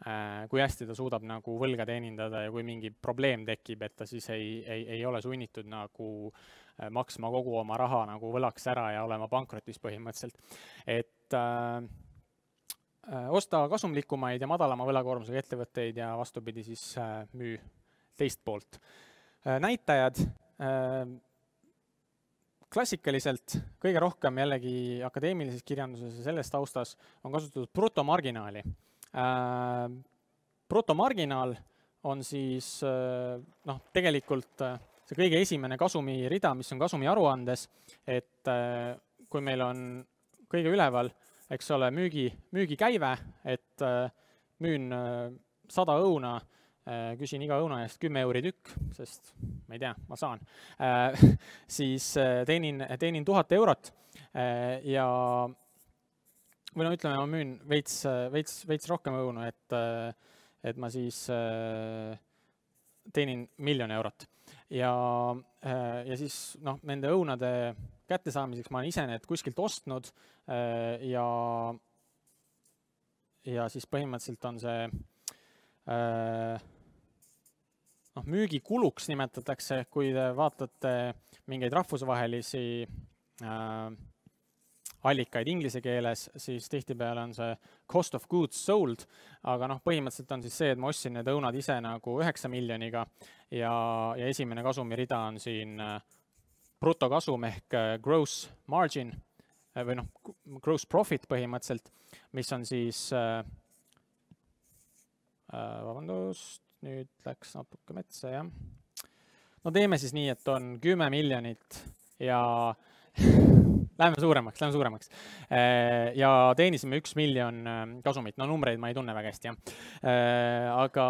Speaker 1: hästi ta suudab nagu võlga teenindada ja kui mingi probleem tekib, et ta siis ei ole sunnitud nagu maksma kogu oma raha nagu võlaks ära ja olema pankrotis põhimõtteliselt. Et osta kasumlikumaid ja madalama võlakoormusega ettevõtteid ja vastupidi siis müü teist poolt. Näitajad klassikaliselt kõige rohkem jällegi akadeemilises kirjanduses ja selles taustas on kasutatud brutomarginaali. Brutomarginaal on siis tegelikult see kõige esimene kasumi rida, mis on kasumi aruandes, et kui meil on kõige üleval, eks ole, müügikäive, et müün 100 õuna, küsin iga õuna eest 10 euri tükk, sest ma ei tea, ma saan, siis teenin 1000 eurot ja või ütleme, ma müün veits rohkem õunu, et ma siis teenin 1 000 000 eurot. Ja siis nende õunade kättesaamiseks ma olen ise need kuskilt ostnud ja siis põhimõtteliselt on see müügikuluks nimetatakse, kui te vaatate mingeid rahvusvahelisi allikaid inglise keeles, siis tihtipeale on see cost of goods sold, aga põhimõtteliselt on siis see, et ma ostsin need õunad ise nagu 9 miljoniga ja esimene kasumirida on siin brutokasum ehk gross margin või gross profit põhimõtteliselt, mis on siis, vabandust, nüüd läks natuke metsa, jah. No teeme siis nii, et on 10 miljonit ja Lähme suuremaks. Ja teenisime 1 miljon kasumit. No numbreid ma ei tunne väga hästi, jah. Aga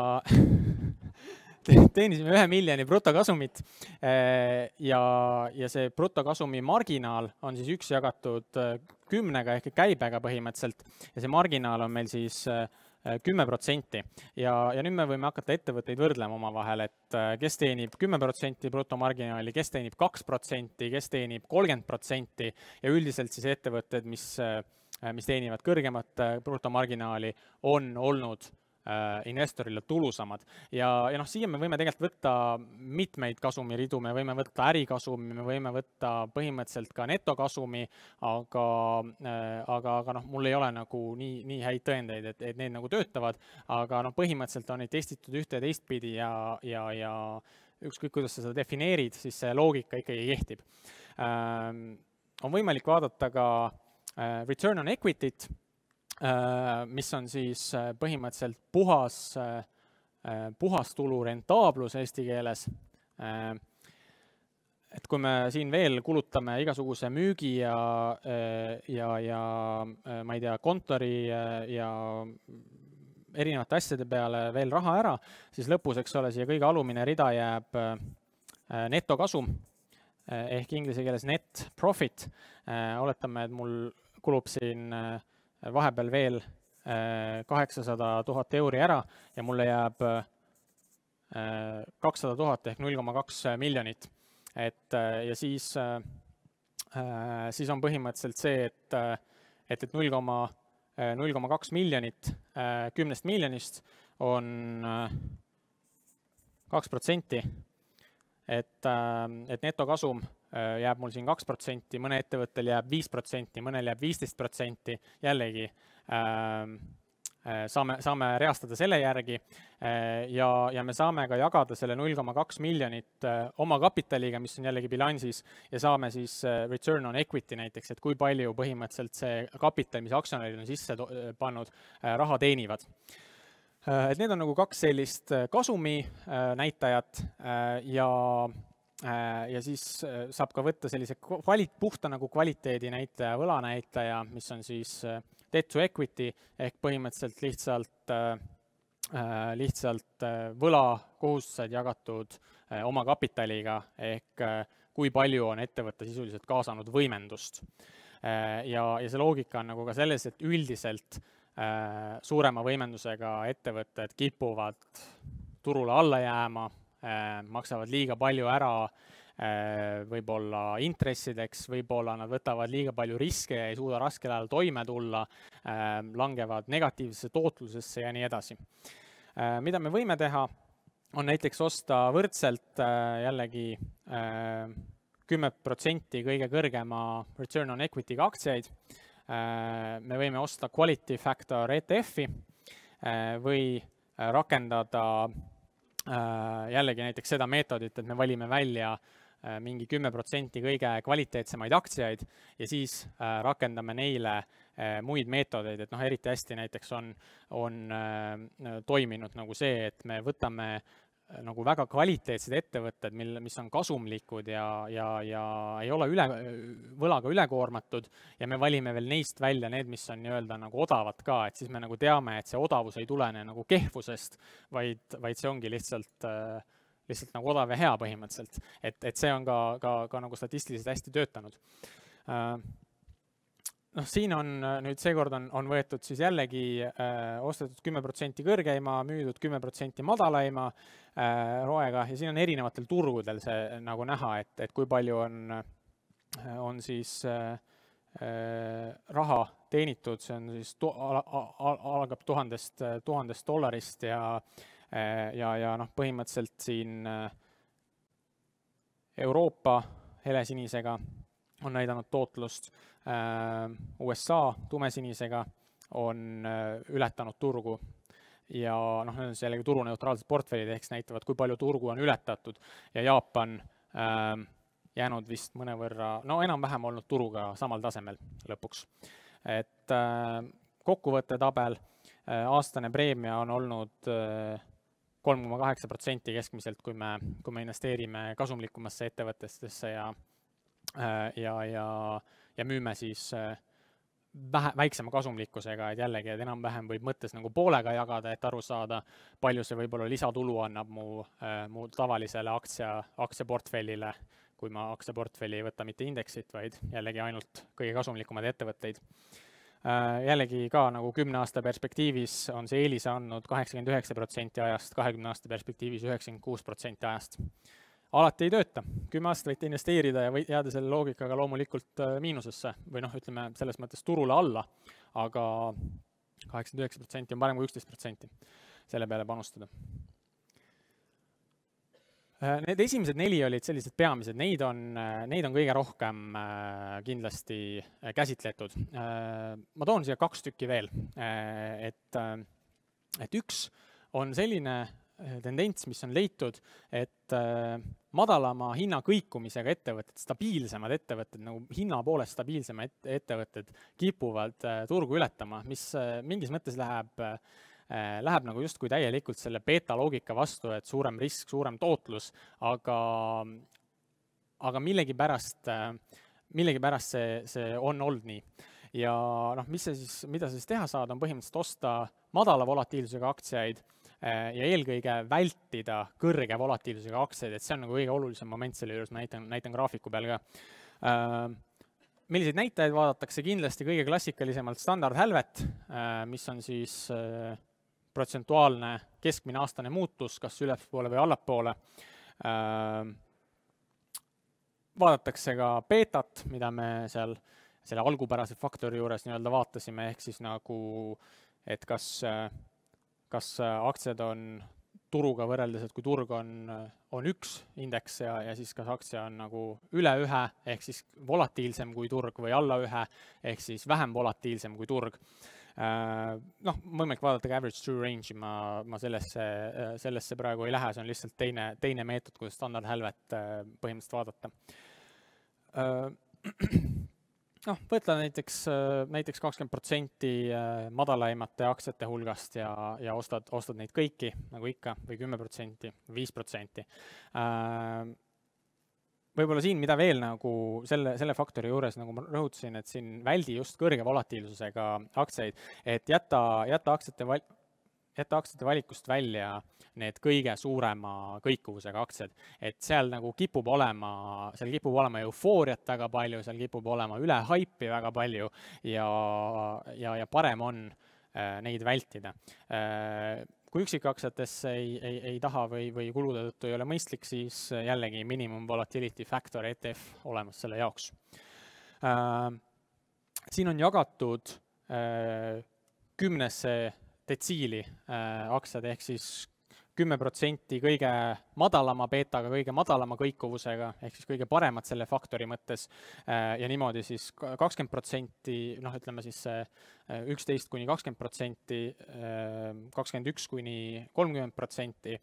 Speaker 1: teenisime 1 miljoni brutokasumit ja see brutokasumi marginaal on siis 1 jagatud 10-ga ehk käibega põhimõtteliselt ja see marginaal on meil siis 10% ja nüüd me võime hakata ettevõtteid võrdlema omavahel, et kes teenib 10% brutomarginaali, kes teenib 2%, kes teenib 30% ja üldiselt siis ettevõtted, mis teenivad kõrgemat brutomarginaali, on olnud investorile tulusamad. Ja siia me võime tegelikult võtta mitmeid kasumiridu, me võime võtta ärikasumi, me võime võtta põhimõtteliselt ka netokasumi, aga mul ei ole nagu nii häid tõendeid, et need nagu töötavad, aga põhimõtteliselt on neid testitud ühte ja teistpidi ja ükskõik, kuidas sa seda defineerid, siis see loogika ikkagi kehtib. On võimalik vaadata ka return on equity't, mis on siis põhimõtteliselt puhas tulu rentaablus eesti keeles. Et kui me siin veel kulutame igasuguse müügi ja ma ei tea, kontori ja erinevate asjade peale veel raha ära, siis lõpus, eks ole, siia kõige alumine rida jääb netokasum ehk inglise keeles net profit. Oletame, et mul kulub siin vahepeal veel 800 000 euri ära ja mulle jääb 200 000 ehk 0,2 miljonit. Ja siis on põhimõtteliselt see, et 0,2 miljonit 10 miljonist on 2%, et netokasum jääb mul siin 2%, mõne ettevõttel jääb 5%, mõnel jääb 15%, jällegi saame reastada selle järgi ja me saame ka jagada selle 0,2 miljonit oma kapitaliga, mis on jällegi bilansis ja saame siis return on equity näiteks, et kui palju põhimõtteliselt see kapital, mis aktsionärid on sisse pannud, raha teenivad. Et need on nagu 2 sellist kasumi näitajat ja siis saab ka võtta sellise puhta nagu kvaliteedi näitaja, võlanäitaja, mis on siis debt to equity ehk põhimõtteliselt lihtsalt võlakohustused jagatud oma kapitaliga ehk kui palju on ettevõte sisuliselt kaasanud võimendust. Ja see loogika on nagu ka selles, et üldiselt suurema võimendusega ettevõtted kipuvad turule alla jääma, maksavad liiga palju ära võib-olla intressideks, võib-olla nad võtavad liiga palju riske ja ei suuda raskel ajal toime tulla, langevad negatiivsesse tootlusesse ja nii edasi. Mida me võime teha, on näiteks osta võrdselt jällegi 10% kõige kõrgema return on equity'ga aktsiaid. Me võime osta quality factor ETF-i või rakendada jällegi näiteks seda meetodit, et me valime välja mingi 10% kõige kvaliteetsemaid aktsiaid ja siis rakendame neile muid meetodeid, et eriti hästi näiteks on toiminud nagu see, et me võtame nagu väga kvaliteetsed ettevõtted, mis on kasumlikud ja ei ole võlaga ülekoormatud ja me valime veel neist välja need, mis on nii-öelda nagu odavad ka, et siis me nagu teame, et see odavus ei tulene nagu kehvusest, vaid see ongi lihtsalt nagu odav ja hea põhimõtteliselt. Et see on ka nagu statistiliselt hästi töötanud. Siin on nüüd seekord on võetud siis jällegi ostetud 10% kõrgeima, müüdud 10% madalaima roega ja siin on erinevatel turgudel see nagu näha, et kui palju on siis raha teenitud, see on siis algab $1000 ja ja noh, põhimõtteliselt siin Euroopa helesinisega on näidanud tootlust, USA tumesinisega on ületanud turgu ja noh, need on jällegi turuneutraalsed portfellid, ehk näitavad, kui palju turgu on ületatud ja Jaapan jäänud vist mõnevõrra, no enam-vähem olnud turuga samal tasemel lõpuks. Et kokkuvõtte tabel, aastane preemia on olnud 3,8% keskmiselt, kui me investeerime kasumlikumasse ettevõtetesse ja müüme siis väiksema kasumlikkusega, et jällegi, et enam-vähem võib mõttes nagu poolega jagada, et aru saada, palju see võib-olla lisatulu annab mu tavalisele aktsiaportfellile, kui ma aktsiaportfelli ei võta mitte indeksit, vaid jällegi ainult kõige kasumlikumad ettevõtteid. Jällegi ka nagu 10 aasta perspektiivis on see eelise andnud 89% ajast, 20 aasta perspektiivis 96% ajast. Alati ei tööta. 10 aastat võite investeerida ja jääda selle loogikaga loomulikult miinusesse või noh, ütleme selles mõttes turule alla, aga 89% on parem kui 11% selle peale panustada. Need esimesed 4 olid sellised peamised, neid on kõige rohkem kindlasti käsitletud. Ma toon siia 2 tükki veel, et üks on selline tendents, mis on leitud, et madalama hinna kõikumisega ettevõtted, stabiilsemad ettevõtted, nagu hinna poolest stabiilsemad ettevõtted kipuvad turgu ületama, mis mingis mõttes läheb nagu justkui täielikult selle beta loogika vastu, et suurem risk, suurem tootlus, aga millegipärast see on olnud nii. Ja noh, mida siis teha saada, on põhimõtteliselt osta madala volatiilsusega aktsiaid ja eelkõige vältida kõrge volatiilsusega aktsiaid, et see on nagu kõige olulisem moment selle juures, näitan graafiku peal ka. Milliseid näitajaid vaadatakse? Kindlasti kõige klassikalisemalt standardhälvet, mis on siis protsentuaalne keskmine aastane muutus, kas ülespoole või allapoole. Vaadatakse ka beetat, mida me seal selle algupärase faktori juures nii-öelda vaatasime, ehk siis nagu, et kas aktsiad on turuga võrreldes, et kui turg on 1 indeks ja siis kas aktsia on nagu üle 1, ehk siis volatiilsem kui turg või alla 1, ehk siis vähem volatiilsem kui turg. Noh, võimalik vaadata ka average true range'i, ma sellesse praegu ei lähe, see on lihtsalt teine meetod, kuidas standardhälvet põhimõtteliselt vaadata. Noh, võtta näiteks 20% madalaimate aktsiate hulgast ja ostad neid kõiki, nagu ikka, või 10%, 5%. Võib-olla siin, mida veel nagu selle faktori juures, nagu ma rõhutasin, et siin väldi just kõrge volatiilsusega aktsiaid, et jätta aktsiate valikust välja need kõige suurema kõikuvusega aktsiad, et seal nagu kipub olema eufooriat väga palju, seal kipub olema üle haipi väga palju ja parem on neid vältida. Kui üksikaktsiatesse ei taha või kulude tõttu ei ole mõistlik, siis jällegi minimum volatility factor ETF olemas selle jaoks. Siin on jagatud 10 detsiili aktsiad, ehk siis 10% kõige madalama beetaga, kõige madalama kõikuvusega, ehk siis kõige paremad selle faktori mõttes ja niimoodi siis 20%, noh ütleme siis 11 kuni 20%, 21 kuni 30%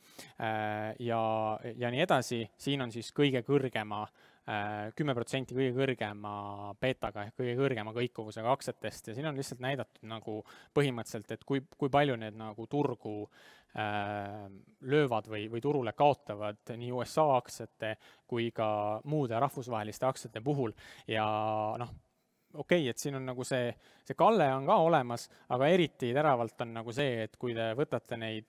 Speaker 1: ja nii edasi. Siin on siis kõige kõrgema 10% kõige kõrgema beetaga ehk kõige kõrgema kõikuvusega aktsiatest ja siin on lihtsalt näidatud nagu põhimõtteliselt, et kui palju need nagu turgu löövad või turule kaotavad nii USA aktsiate kui ka muude rahvusvaheliste aktsiate puhul ja noh, okei, et siin on nagu see kalle on ka olemas, aga eriti teravalt on nagu see, et kui te võtate neid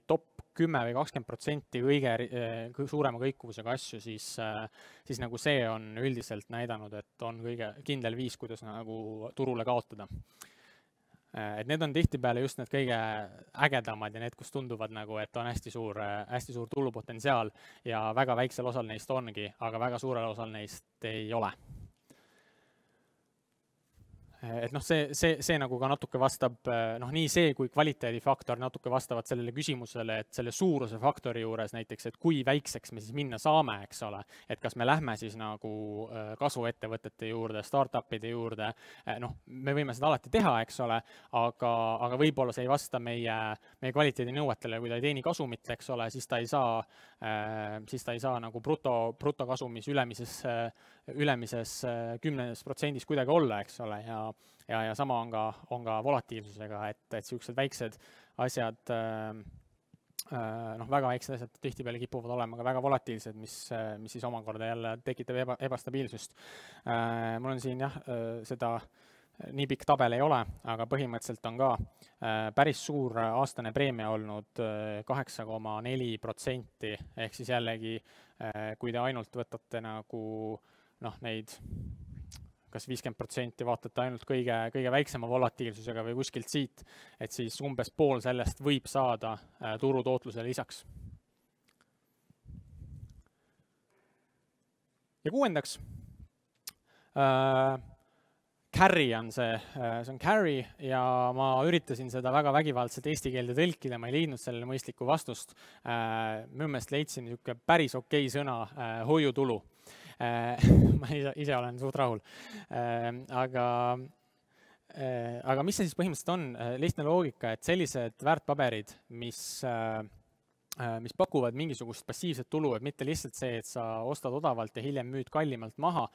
Speaker 1: top 10 või 20% kõige suurema kõikuvusega asju, siis nagu see on üldiselt näidanud, et on kõige kindel viis, kuidas nagu turule kaotada. Et need on tihtipeale just need kõige ägedamad ja need, kus tunduvad nagu, et on hästi suur tulupotentsiaal ja väga väiksel osal neist ongi, aga väga suurel osal neist ei ole. et noh, see nagu ka natuke vastab, noh, nii see kui kvaliteedifaktor natuke vastavad sellele küsimusele, et selle suuruse faktori juures näiteks, et kui väikseks me siis minna saame, eks ole, et kas me lähme siis nagu kasvuettevõtete juurde, startupide juurde, noh, me võime seda alati teha, eks ole, aga võib-olla see ei vasta meie kvaliteedinõuetele, kui ta ei teeni kasumit, eks ole, siis ta ei saa nagu brutokasumis ülemises 10% kuidagi olla, eks ole, ja sama on ka volatiivsusega, et sellised väiksed asjad, noh, väga väiksed asjad tihtipeale kipuvad olema ka väga volatiilsed, mis siis omakorda jälle tekitab ebastabiilsust. Mul on siin jah, seda nii pikk tabel ei ole, aga põhimõtteliselt on ka päris suur aastane preemia olnud 8,4%, ehk siis jällegi, kui te ainult võtate nagu noh, neid kas 50% vaatate ainult kõige väiksema volatiilsusega või kuskilt siit, et siis umbes pool sellest võib saada turutootlusele lisaks. Ja kuuendaks, carry on see on carry ja ma üritasin seda väga vägivaldselt eesti keelde tõlkida, ma ei leidnud sellele mõistlikku vastust. Minu meelest leidsin niisugune päris okei sõna hoiutulu. Ma ise olen suht rahul. Aga mis see siis põhimõtteliselt on? Lihtne loogika, et sellised väärtpaberid, mis pakuvad mingisugust passiivset tulu, et mitte lihtsalt see, et sa ostad odavalt ja hiljem müüd kallimalt maha,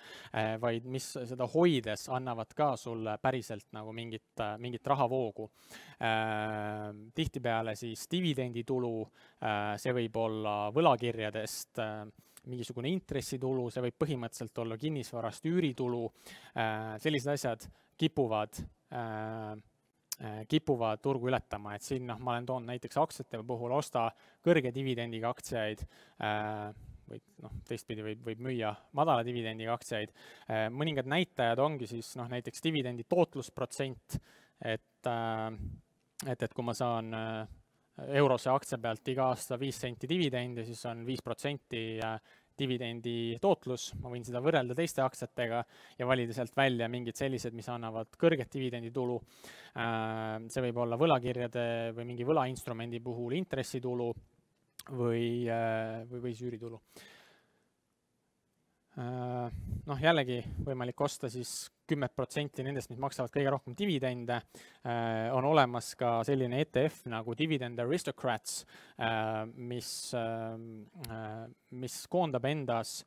Speaker 1: vaid mis seda hoides annavad ka sulle päriselt nagu mingit rahavoogu. Tihtipeale siis dividenditulu, see võib olla võlakirjadest, mingisugune intressitulu, see võib põhimõtteliselt olla kinnisvarast üüritulu, sellised asjad kipuvad turgu ületama, et siin ma olen toonud näiteks aktsiate puhul osta kõrge dividendiga aktsiaid, või teistpidi võib müüa madala dividendiga aktsiaid. Mõningad näitajad ongi siis näiteks dividendi tootlusprotsent, et kui ma saan eurose aktsia pealt iga aasta 5 senti dividendi, siis on 5% dividendi tootlus, ma võin seda võrrelda teiste aktsiatega ja valida sealt välja mingid sellised, mis annavad kõrget dividenditulu. See võib olla võlakirjade või mingi võlainstrumendi puhul intressitulu või üüritulu. Jällegi võimalik osta siis 10% nendest, mis maksavad kõige rohkem dividende. On olemas ka selline ETF nagu Dividend Aristocrats, mis koondab endas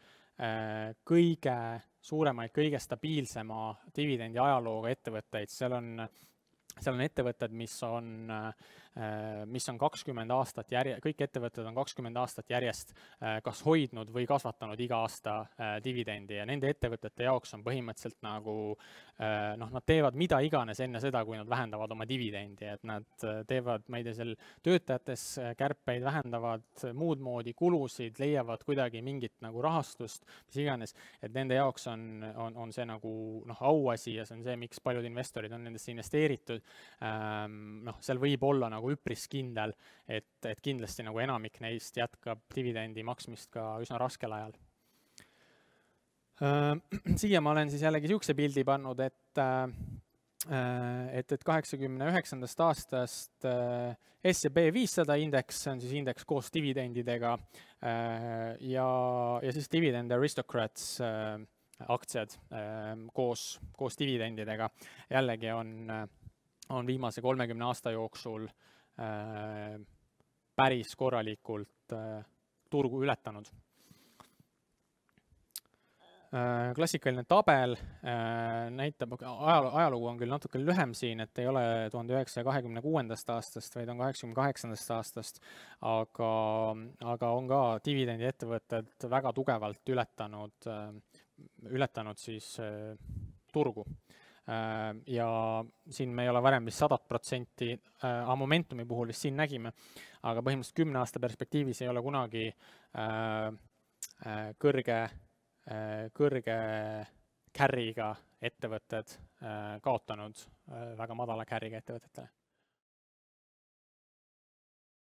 Speaker 1: kõige suuremaid, kõige stabiilsema dividendi ajalooga ettevõtteid. Seal on ettevõtted, mis on 20 aastat järjest, kõik ettevõtted on 20 aastat järjest kas hoidnud või kasvatanud iga aasta dividendi ja nende ettevõtete jaoks on põhimõtteliselt nagu, nad teevad mida iganes enne seda, kui nad vähendavad oma dividendi, et nad teevad, ma ei tea, seal töötajates kärpeid, vähendavad muud moodi kulusid, leiavad kuidagi mingit nagu rahastust, mis iganes, et nende jaoks on see nagu auasi ja see on see, miks paljud investorid on nendesse investeeritud. Seal võib olla nagu üpris kindel, et kindlasti nagu enamik neist jätkab dividendi maksmist ka üsna raskel ajal. Siia ma olen siis jällegi niisuguse pildi pannud, et 89. aastast S&P 500 indeks, see on siis indeks koos dividendidega ja siis Dividend Aristocrats aktsiad koos dividendidega. Jällegi on viimase 30 aasta jooksul päris korralikult turgu ületanud. Klassikaline tabel näitab, ajalugu on küll natuke lühem siin, et ei ole 1926. aastast, vaid on 88. aastast, aga on ka dividendiettevõtted väga tugevalt ületanud siis turgu. Ja siin me ei ole varem vist 100%, Momentumi puhul vist siin nägime, aga põhimõtteliselt 10 aasta perspektiivis ei ole kunagi kõrge carry'ga ettevõtted kaotanud väga madala carry'ga ettevõtetele.